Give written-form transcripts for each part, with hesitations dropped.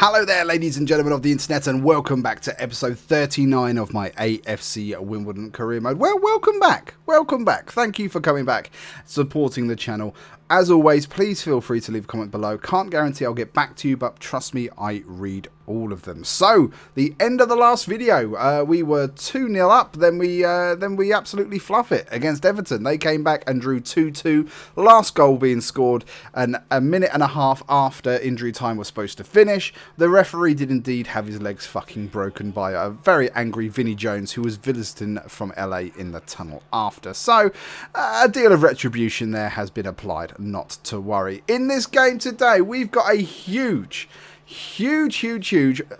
Hello there, ladies and gentlemen of the internet, and welcome back to episode 39 of my AFC Wimbledon career mode. Well, welcome back. Welcome back. Thank you for coming back, supporting the channel. As always, please feel free to leave a comment below. Can't guarantee I'll get back to you, but trust me, I read all of them. So, the end of the last video, we were 2-0 up, then we absolutely fluff it against Everton. They came back and drew 2-2, last goal being scored and a minute and a half after injury time was supposed to finish. The referee did indeed have his legs fucking broken by a very angry Vinnie Jones, who was visiting from LA in the tunnel after. So, a deal of retribution there has been applied, not to worry. In this game today, we've got a huge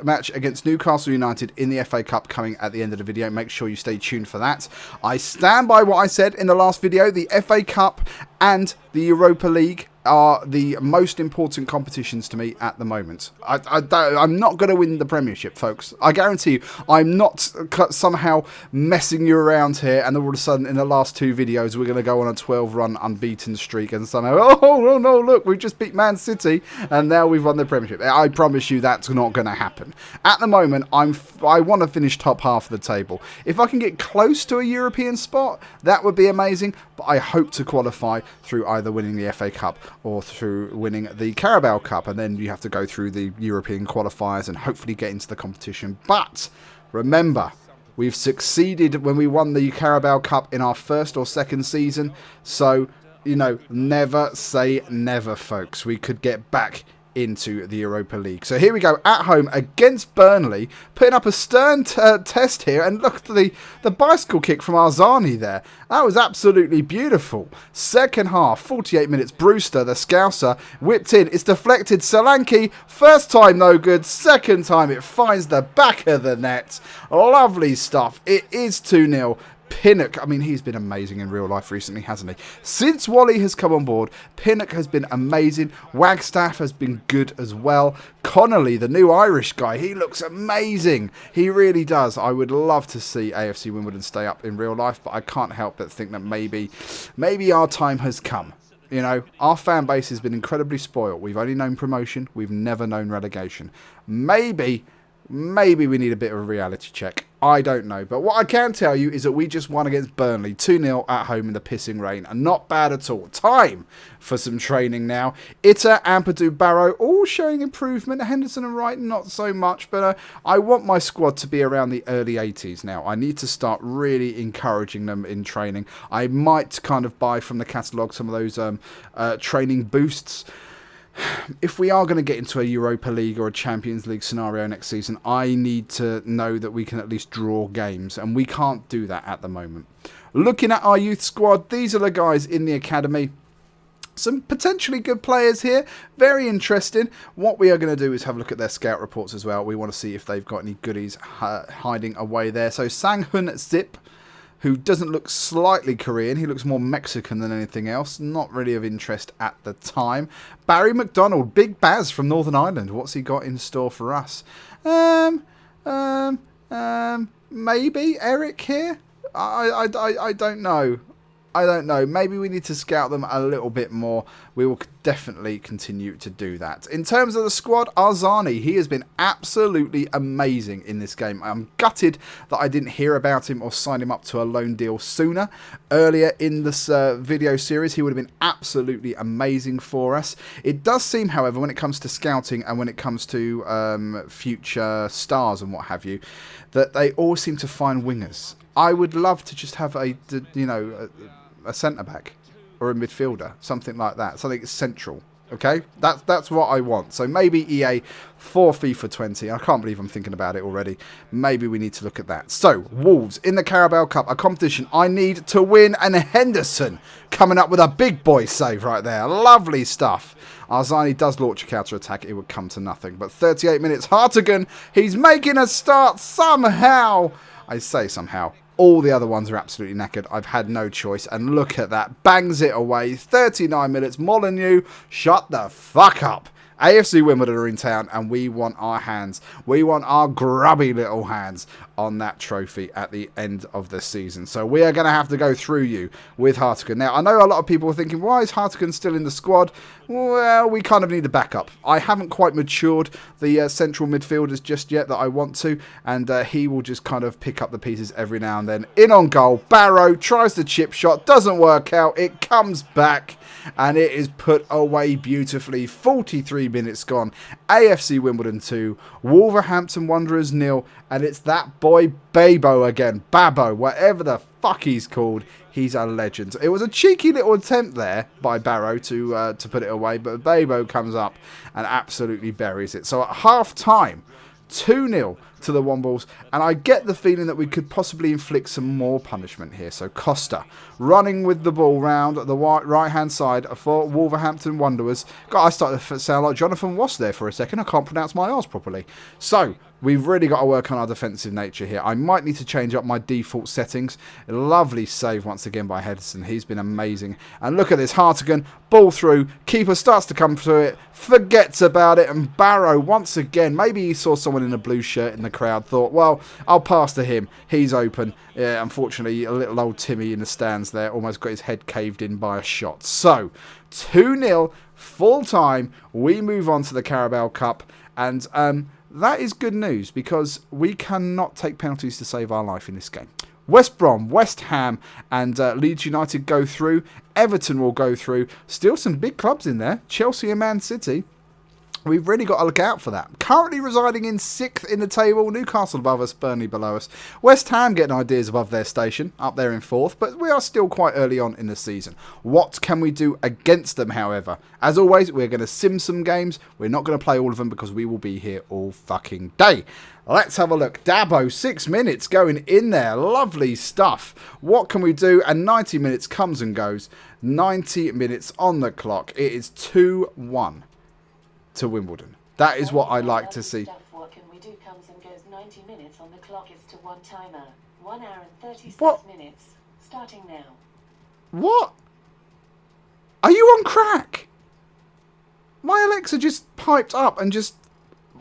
match against Newcastle United in the FA Cup coming at the end of the video. Make sure you stay tuned for that. I stand by what I said in the last video. The FA Cup and the Europa League are the most important competitions to me at the moment. I'm not going to win the Premiership, folks. I guarantee you, I'm not somehow messing you around here, and all of a sudden, in the last two videos, we're going to go on a 12-run unbeaten streak, and somehow, oh no, look, we've just beat Man City, and now we've won the Premiership. I promise you that's not going to happen. At the moment, I want to finish top half of the table. If I can get close to a European spot, that would be amazing, but I hope to qualify through either winning the FA Cup or through winning the Carabao Cup, and then you have to go through the European qualifiers and hopefully get into the competition. But remember, we've succeeded when we won the Carabao Cup in our first or second season, so, you know, never say never, folks. We could get back into the Europa League. So here we go, at home against Burnley, putting up a stern test here, and look at the bicycle kick from Arzani there. That was absolutely beautiful. Second half, 48 minutes, Brewster, the Scouser, whipped in, it's deflected, Solanke, first time no good, second time it finds the back of the net. Lovely stuff. It is 2-0. Pinnock, I mean, he's been amazing in real life recently, hasn't he? Since Wally has come on board, Pinnock has been amazing. Wagstaff has been good as well. Connolly, the new Irish guy, he looks amazing. He really does. I would love to see AFC Wimbledon stay up in real life, but I can't help but think that maybe our time has come. You know, our fan base has been incredibly spoiled. We've only known promotion. We've never known relegation. Maybe we need a bit of a reality check. I don't know. But what I can tell you is that we just won against Burnley 2-0 at home in the pissing rain. And not bad at all. Time for some training now. Itter, Ampadu, Barrow all showing improvement. Henderson and Wright not so much. But I want my squad to be around the early 80s now. I need to start really encouraging them in training. I might kind of buy from the catalogue some of those training boosts. If we are going to get into a Europa League or a Champions League scenario next season, I need to know that we can at least draw games, and we can't do that at the moment. Looking at our youth squad, these are the guys in the academy. Some potentially good players here, very interesting. What we are going to do is have a look at their scout reports as well. We want to see if they've got any goodies hiding away there. So Sang-Hun Zip, who doesn't look slightly Korean. He looks more Mexican than anything else. Not really of interest at the time. Barry McDonald, Big Baz from Northern Ireland. What's he got in store for us? Maybe Eric here? I don't know. I don't know. Maybe we need to scout them a little bit more. We will definitely continue to do that. In terms of the squad, Arzani, he has been absolutely amazing in this game. I'm gutted that I didn't hear about him or sign him up to a loan deal sooner. Earlier in this video series, he would have been absolutely amazing for us. It does seem, however, when it comes to scouting and when it comes to future stars and what have you, that they all seem to find wingers. I would love to just have a centre-back or a midfielder, something like that, something central, okay? That's what I want. So maybe EA for FIFA 20, I can't believe I'm thinking about it already. Maybe we need to look at that. So, Wolves in the Carabao Cup, a competition I need to win, and Henderson coming up with a big boy save right there. Lovely stuff. Arzani does launch a counter-attack, it would come to nothing. But 38 minutes, Hartigan, he's making a start somehow. I say somehow. All the other ones are absolutely knackered. I've had no choice. And look at that. Bangs it away. 39 minutes. Molyneux, shut the fuck up. AFC Wimbledon are in town, and we want our hands. We want our grubby little hands on that trophy at the end of the season. So we are going to have to go through you with Hartigan. Now, I know a lot of people are thinking, why is Hartigan still in the squad? Well, we kind of need a backup. I haven't quite matured the central midfielders just yet that I want to, and he will just kind of pick up the pieces every now and then. In on goal, Barrow tries the chip shot, doesn't work out, it comes back, and it is put away beautifully. 43 minutes gone. AFC Wimbledon 2, Wolverhampton Wanderers 0, and it's that boy Babo again. Babo, whatever the fuck he's called. He's a legend. It was a cheeky little attempt there by Barrow to put it away, but Babo comes up and absolutely buries it. So at half time, 2-0 to the Wombles, and I get the feeling that we could possibly inflict some more punishment here. So Costa running with the ball round the right hand side for Wolverhampton Wanderers. God, I started to sound like Jonathan Wass there for a second. I can't pronounce my R's properly. So we've really got to work on our defensive nature here. I might need to change up my default settings. A lovely save once again by Henderson. He's been amazing. And look at this, Hartigan, ball through. Keeper starts to come through it, forgets about it, and Barrow once again, maybe he saw someone in a blue shirt in the crowd, thought, well, I'll pass to him. He's open. Yeah, unfortunately, a little old Timmy in the stands there almost got his head caved in by a shot. So, 2-0, full time. We move on to the Carabao Cup, and that is good news because we cannot take penalties to save our life in this game. West Brom, West Ham and Leeds United go through. Everton will go through. Still some big clubs in there. Chelsea and Man City. We've really got to look out for that. Currently residing in 6th in the table. Newcastle above us, Burnley below us. West Ham getting ideas above their station, up there in 4th, but we are still quite early on in the season. What can we do against them, however? As always, we're going to sim some games. We're not going to play all of them because we will be here all fucking day. Let's have a look. Dabo, 6 minutes going in there. Lovely stuff. What can we do? And 90 minutes comes and goes. 90 minutes on the clock. It is 2-1. To Wimbledon. That is what I like to see. What can we do comes and goes. 90 minutes on the clock. It's to one timer. 1 hour and 36 minutes. Starting now. What? Are you on crack? My Alexa just piped up and just...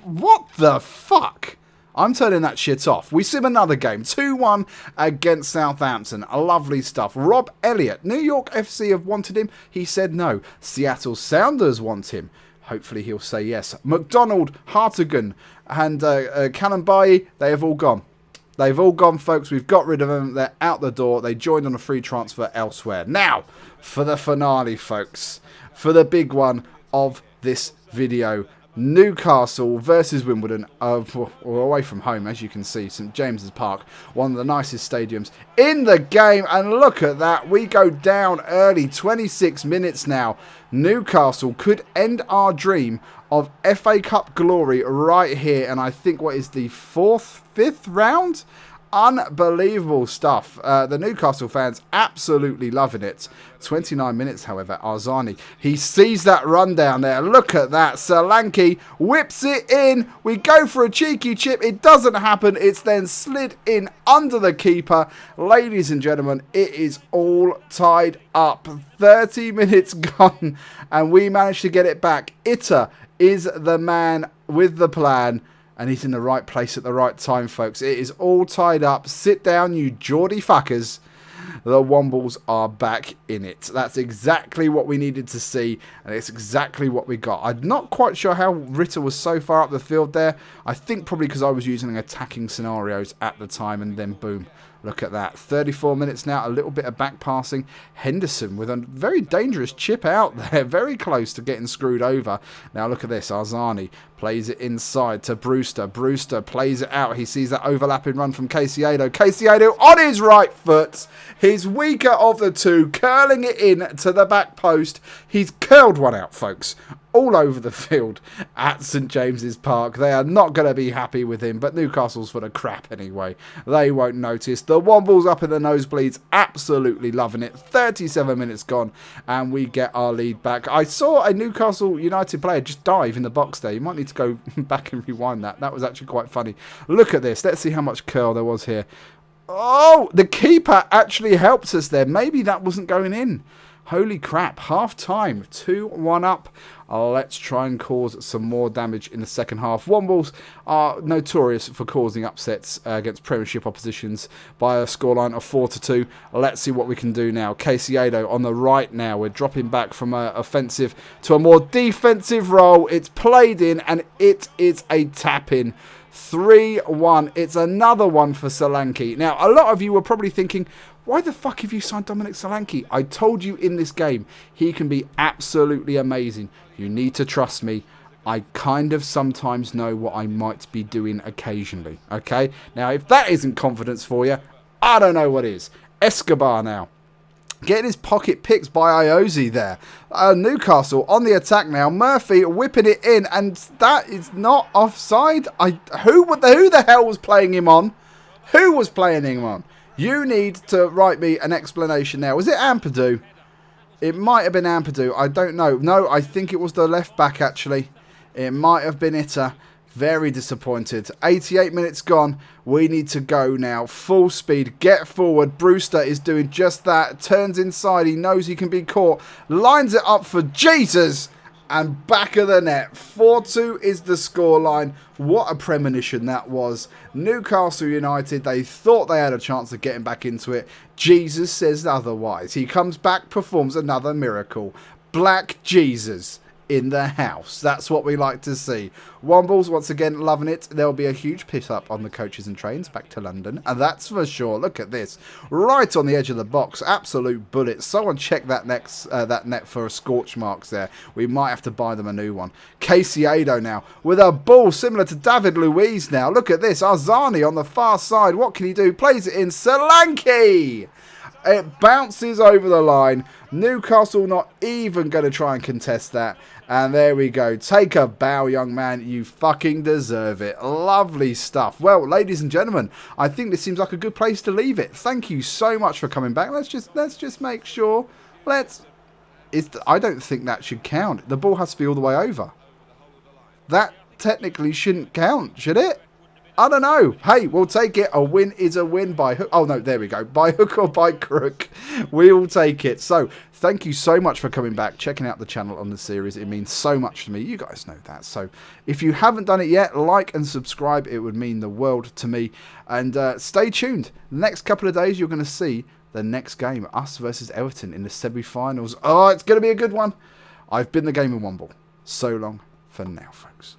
What the fuck? I'm turning that shit off. We sim another game. 2-1 against Southampton. Lovely stuff. Rob Elliott. New York FC have wanted him. He said no. Seattle Sounders want him. Hopefully he'll say yes. McDonald, Hartigan and Canonbai, they have all gone. They've all gone, folks. We've got rid of them. They're out the door. They joined on a free transfer elsewhere. Now, for the finale, folks. For the big one of this video. Newcastle versus Wimbledon, we're away from home, as you can see, St James's Park, one of the nicest stadiums in the game, and look at that, we go down early, 26 minutes now. Newcastle could end our dream of FA Cup glory right here, and I think what is the 5th round? Unbelievable stuff. The Newcastle fans absolutely loving it. 29 minutes, however, Arzani. He sees that run down there. Look at that. Solanke whips it in. We go for a cheeky chip. It doesn't happen. It's then slid in under the keeper. Ladies and gentlemen, it is all tied up. 30 minutes gone, and we managed to get it back. Itter is the man with the plan. And he's in the right place at the right time, folks. It is all tied up. Sit down, you Geordie fuckers. The Wombles are back in it. That's exactly what we needed to see. And it's exactly what we got. I'm not quite sure how Ritter was so far up the field there. I think probably because I was using attacking scenarios at the time. And then boom. Look at that. 34 minutes now. A little bit of back passing. Henderson with a very dangerous chip out there. Very close to getting screwed over. Now look at this. Arzani plays it inside to Brewster. Brewster plays it out. He sees that overlapping run from Caicedo. Caicedo on his right foot. He's weaker of the two. Curling it in to the back post. He's curled one out, folks. All over the field at St James's Park. They are not going to be happy with him, but Newcastle's full of crap anyway. They won't notice. The Wombles up in the nosebleeds, absolutely loving it. 37 minutes gone, and we get our lead back. I saw a Newcastle United player just dive in the box there. You might need to go back and rewind that. That was actually quite funny. Look at this. Let's see how much curl there was here. Oh, the keeper actually helped us there. Maybe that wasn't going in. Holy crap, half time, 2-1 up. Let's try and cause some more damage in the second half. Wombles are notorious for causing upsets against Premiership oppositions by a scoreline of 4-2. Let's see what we can do now. Casiedo on the right now. We're dropping back from an offensive to a more defensive role. It's played in and it is a tap-in. 3-1. It's another one for Solanke. Now, a lot of you were probably thinking, why the fuck have you signed Dominic Solanke? I told you in this game, he can be absolutely amazing. You need to trust me. I kind of sometimes know what I might be doing occasionally. Okay? Now, if that isn't confidence for you, I don't know what is. Escobar now. Getting his pocket picked by Iosi there. Newcastle on the attack now. Murphy whipping it in, and that is not offside. Who the hell was playing him on? Who was playing him on? You need to write me an explanation now. Was it Ampadu? It might have been Ampadu. I don't know. No, I think it was the left back, actually. It might have been Itter. Very disappointed. 88 minutes gone. We need to go now. Full speed. Get forward. Brewster is doing just that. Turns inside. He knows he can be caught. Lines it up for Jesus. And back of the net. 4-2 is the scoreline. What a premonition that was. Newcastle United, they thought they had a chance of getting back into it. Jesus says otherwise. He comes back, performs another miracle. Black Jesus in the house. That's what we like to see. Wombles, once again, loving it. There'll be a huge piss up on the coaches and trains back to London. And that's for sure. Look at this. Right on the edge of the box. Absolute bullet. Someone check that net for scorch marks there. We might have to buy them a new one. Casiedo now with a ball similar to David Luiz now. Look at this. Arzani on the far side. What can he do? Plays it in. Solanke! It bounces over the line. Newcastle not even going to try and contest that. And there we go. Take a bow, young man. You fucking deserve it. Lovely stuff. Well, ladies and gentlemen, I think this seems like a good place to leave it. Thank you so much for coming back. Let's just make sure. I don't think that should count. The ball has to be all the way over. That technically shouldn't count, should it? I don't know. Hey, we'll take it. A win is a win by hook. Oh, no, there we go. By hook or by crook. We'll take it. So, thank you so much for coming back, checking out the channel on the series. It means so much to me. You guys know that. So, if you haven't done it yet, like and subscribe. It would mean the world to me. And stay tuned. The next couple of days, you're going to see the next game. Us versus Everton in the semi-finals. Oh, it's going to be a good one. I've been the Gaming Womble. So long for now, folks.